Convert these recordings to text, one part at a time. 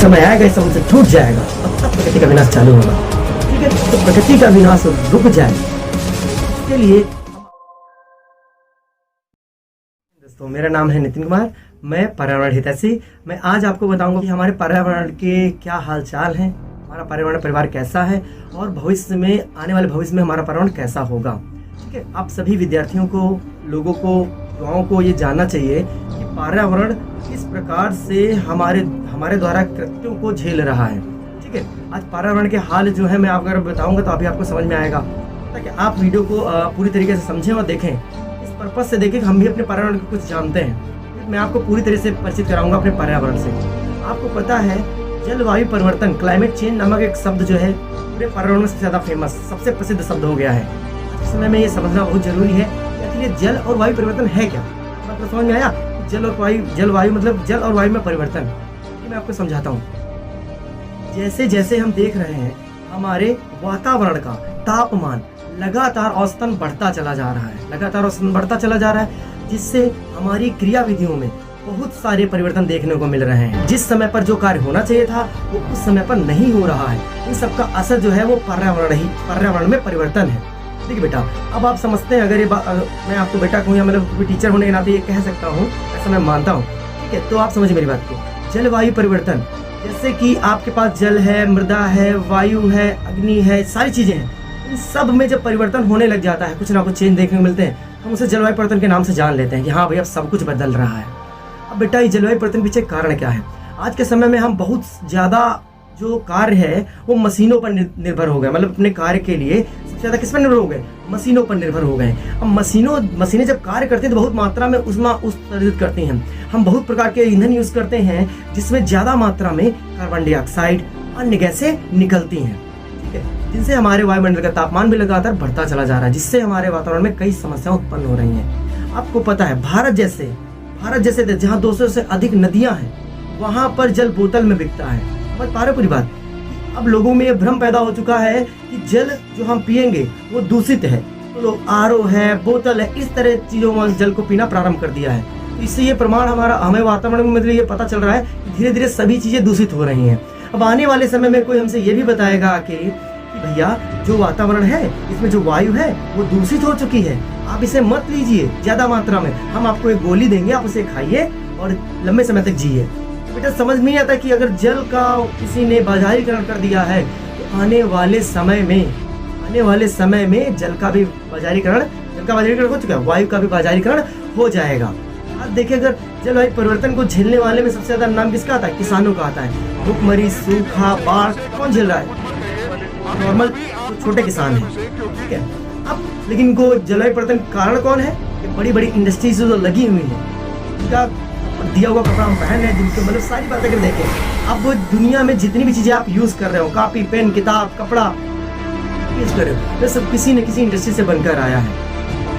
समय आएगा इस हमसे छूट जाएगा, तब प्रकृति का विनाश चालू होगा। ठीक है, तो प्रकृति का विनाश रुक जाए इसके लिए। दोस्तों, मेरा नाम है नितिन कुमार, मैं पर्यावरण हितैषी। मैं आज आपको बताऊंगा कि हमारे पर्यावरण के क्या हाल चाल हैं, हमारा पर्यावरण परिवार कैसा है और भविष्य में, आने वाले भविष्य में हमारा पर्यावरण कैसा होगा। ठीक है, आप सभी विद्यार्थियों को, लोगों को, युवाओं को ये जानना चाहिए कि पर्यावरण किस प्रकार से हमारे द्वारा कृत्यों को झेल रहा है। ठीक है, आज पर्यावरण के हाल जो है मैं आपको अगर बताऊंगा तो अभी आपको समझ में आएगा, ताकि आप वीडियो को पूरी तरीके से समझें और देखें, इस पर्पज से देखें कि हम भी अपने पर्यावरण को कुछ जानते हैं। मैं आपको पूरी तरह से परिचित कराऊंगा अपने पर्यावरण से। आपको पता है जलवायु परिवर्तन, क्लाइमेट चेंज नामक एक शब्द जो है पूरे पर्यावरण में सबसे ज़्यादा फेमस, सबसे प्रसिद्ध शब्द हो गया है। इस समय में ये समझना बहुत जरूरी है कि ये जल और वायु परिवर्तन है क्या। आपको समझ में आया? जल और वायु मतलब जल और वायु में परिवर्तन। मैं आपको समझाता हूँ। जैसे जैसे हम देख रहे हैं हमारे वातावरण का तापमान लगातार औसतन बढ़ता चला जा रहा है, जिससे हमारी क्रियाविधियों में बहुत सारे परिवर्तन देखने को मिल रहे हैं। जिस समय पर जो कार्य होना चाहिए था वो उस समय पर नहीं हो रहा है। इन सबका असर जो है वो पर्यावरण में परिवर्तन है। देखिए बेटा, अब आप समझते हैं, अगर ये मैं आपको बेटा कहूँ या मतलब टीचर होने के नाते ये कह सकता हूँ, ऐसा मैं मानता हूँ। ठीक है, तो आप समझिए मेरी बात को। जलवायु परिवर्तन, जैसे कि आपके पास जल है, मृदा है, वायु है, अग्नि है, सारी चीजें हैं। इन सब में जब परिवर्तन होने लग जाता है, कुछ ना कुछ चेंज देखने को मिलते हैं, हम उसे जलवायु परिवर्तन के नाम से जान लेते हैं कि हाँ भाई अब सब कुछ बदल रहा है। अब बेटा, ये जलवायु परिवर्तन पीछे कारण क्या है? आज के समय में हम बहुत ज्यादा जो कार्य है वो मशीनों पर निर्भर हो गए। मतलब अपने कार्य के लिए सबसे ज्यादा किस पर निर्भर हो गए? मशीनों पर निर्भर हो गए। अब मशीनें जब कार्य करती हैं तो बहुत मात्रा में उत्सर्जित करती हैं। हम बहुत प्रकार के ईंधन यूज करते हैं जिसमें ज्यादा मात्रा में कार्बन डाइऑक्साइड, अन्य गैसें निकलती हैं। ठीक है, जिनसे हमारे वायुमंडल का तापमान भी लगातार बढ़ता चला जा रहा है, जिससे हमारे वातावरण में कई समस्याएं उत्पन्न हो रही हैं। आपको पता है भारत जैसे देश जहाँ 200 से अधिक नदियां हैं, वहां पर जल बोतल में बिकता है। समझ पा रहे पूरी बात? अब लोगों में ये भ्रम पैदा हो चुका है कि जल जो हम पिएंगे वो दूषित है, तो लोग आरओ है, बोतल है, इस तरह चीजों में जल को पीना प्रारंभ कर दिया है। तो इससे ये प्रमाण हमें वातावरण में मतलब ये पता चल रहा है कि धीरे धीरे सभी चीजें दूषित हो रही हैं। अब आने वाले समय में कोई हमसे ये भी बताएगा कि भैया जो वातावरण है इसमें जो वायु है वो दूषित हो चुकी है, आप इसे मत लीजिए ज्यादा मात्रा में, हम आपको एक गोली देंगे, आप उसे खाइए और लंबे समय तक जिए। बेटा, समझ नहीं आता कि अगर जल का किसी ने बाजारीकरण कर दिया है तो आने वाले समय में जल का भी बाजारीकरण हो चुका है, वायु का भी बाजारीकरण हो जाएगा। आज देखिए, अगर जलवायु परिवर्तन को झेलने वाले में सबसे ज्यादा नाम किसका आता है? किसानों का आता है। भूखमरी, सूखा, बाढ़ कौन झेल रहा है? नॉर्मल तो छोटे किसान हैं। ठीक है, अब लेकिन इनको जलवायु परिवर्तन कारण कौन है? कि बड़ी बड़ी इंडस्ट्रीज जो लगी हुई है, उनका दिया हुआ कपड़ा हम पहन रहे हैं, जिनके मतलब सारी बातें अगर देखें, अब वो दुनिया में जितनी भी चीजें आप यूज कर रहे हो, कॉपी, पेन, किताब, कपड़ा यूज कर रहे हो, तो सब किसी न किसी इंडस्ट्री से बनकर आया है।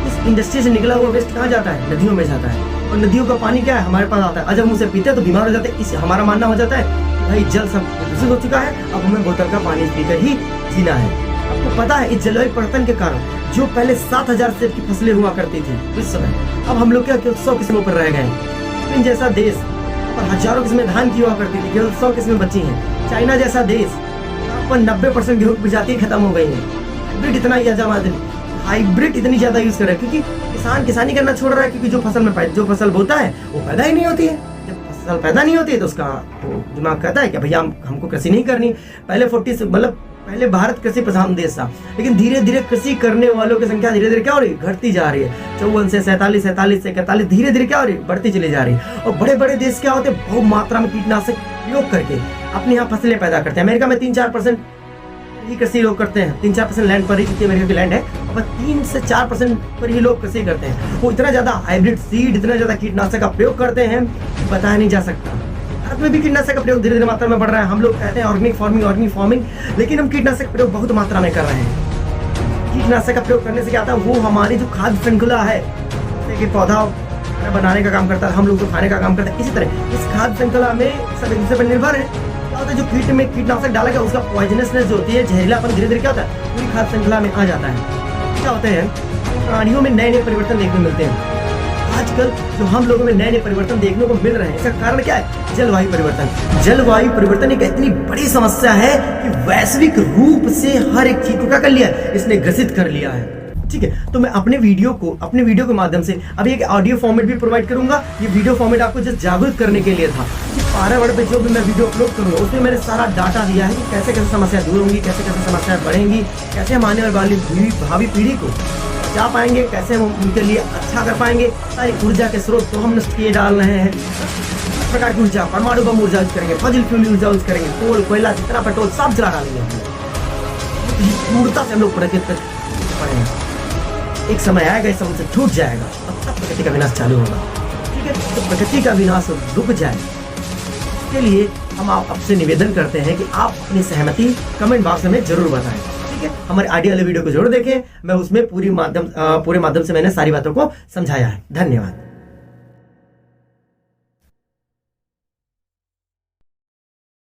इस इंडस्ट्री से निकला हुआ वेस्ट कहाँ जाता है? नदियों में जाता है। और नदियों का पानी क्या है? हमारे पास आता है। और जब हम उसे पीते हैं तो बीमार हो जाते हैं। इस हमारा मानना हो जाता है भाई जल सब दूषित हो चुका है, अब हमें बोतल का पानी पीकर ही जीना है। आपको पता है इस जलवायु परिवर्तन के कारण जो पहले 7000 सेब की फसलें हुआ करती थी उस समय, अब हम लोग क्या 100 किस्मों पर रह गए। चीन जैसा देश पर हजारों किस्में धान की हुआ करती थी, केवल 100 किस्में बची हैं। चाइना जैसा देश पर 90% गेहूं की प्रजाति खत्म हो गई है। हाइब्रिड इतनी ज्यादा यूज कर रहे हैं क्योंकि किसान किसानी करना छोड़ रहा है, क्योंकि जो फसल बोता है वो पैदा ही नहीं होती है। जब फसल पैदा नहीं होती है तो उसका दिमाग कहता है कि भैया हमको कृषि नहीं करनी। पहले भारत कृषि प्रधान देश था, लेकिन धीरे धीरे कृषि करने वालों की संख्या धीरे धीरे क्या हो रही है? घटती जा रही है। 54 से 47 से 41, धीरे धीरे क्या हो रही है? बढ़ती चली जा रही है। और बड़े बड़े देश क्या होते हैं? बहुत मात्रा में कीटनाशक प्रयोग करके अपने यहाँ फसलें पैदा करते हैं। अमेरिका में 3-4% ही कृषि लोग करते हैं, 3-4% लैंड पर ही, क्योंकि अमेरिका की लैंड है, और 3 से 4% पर ही लोग कृषि करते हैं। वो इतना ज्यादा हाइब्रिड सीड, इतना ज्यादा कीटनाशक का प्रयोग करते हैं बताया नहीं जा सकता। भारत में भी कीटनाशक का प्रयोग धीरे धीरे मात्रा में बढ़ रहा है। हम लोग कहते हैं ऑर्गेनिक फार्मिंग, लेकिन हम कीटनाशक प्रयोग बहुत मात्रा में कर रहे हैं। कीटनाशक का प्रयोग करने से क्या होता है? वो हमारी जो खाद्य श्रृंखला है, जैसे कि पौधा बनाने का काम करता है, हम लोग तो खाने का काम करते हैं, इसी तरह इस खाद्य श्रृंखला में सब एक दूसरे पर निर्भर है। क्या होता है? जो कीटनाशक डाला गया उसका पॉइजनसनेस जो होती है, जहरीलापन धीरे धीरे क्या होता है? पूरी खाद्य श्रृंखला में आ जाता है। क्या होता है? प्राणियों में नए नए परिवर्तन देखने को मिलते हैं। आजकल जो हम लोगों में नए नए परिवर्तन देखने को मिल रहे हैं, इसका कारण क्या है? जलवायु परिवर्तन। जलवायु परिवर्तन एक इतनी बड़ी समस्या है कि वैश्विक रूप से हर एक चीज को क्या कर लिया है, इसने ग्रसित कर लिया है। ठीक है, तो मैं अपने वीडियो के माध्यम से अभी एक ऑडियो फॉर्मेट भी प्रोवाइड करूंगा। ये वीडियो फॉर्मेट आपको जस्ट जागरूक करने के लिए था कि पर्यावरण पे जो भी मैं वीडियो अपलोड करूंगा उसमें मैंने सारा डाटा दिया है कि कैसे कैसे समस्याएं दूर होंगी, कैसे कैसे समस्याएं बढ़ेंगी, कैसे हम आने वाली भावी पीढ़ी को बचा पाएंगे, कैसे हम उनके लिए अच्छा कर पाएंगे। सारी ऊर्जा के स्रोत तो हम नष्ट किए डाल रहे हैं। इस प्रकार की ऊर्जा, परमाणु बम ऊर्जा यूज करेंगे, फजिल फ्यूल ऊर्जा यूज करेंगे, कोल कोयला जितना पेट्रोल सब जला डालेंगे हम लोग। क्रूरता से हम लोग प्रकृति पड़ेंगे। एक समय आएगा, इस समय से छूट जाएगा, तब प्रकृति का विनाश चालू होगा। ठीक है, तो प्रकृति का विनाश रुक जाए, इसके लिए हम आपसे निवेदन करते हैं कि आप अपनी सहमति कमेंट बॉक्स में जरूर बताएं। ठीक है, हमारे ऑडियो वाले वीडियो को जरूर देखें। मैं उसमें पूरे माध्यम से मैंने सारी बातों को समझाया है। धन्यवाद।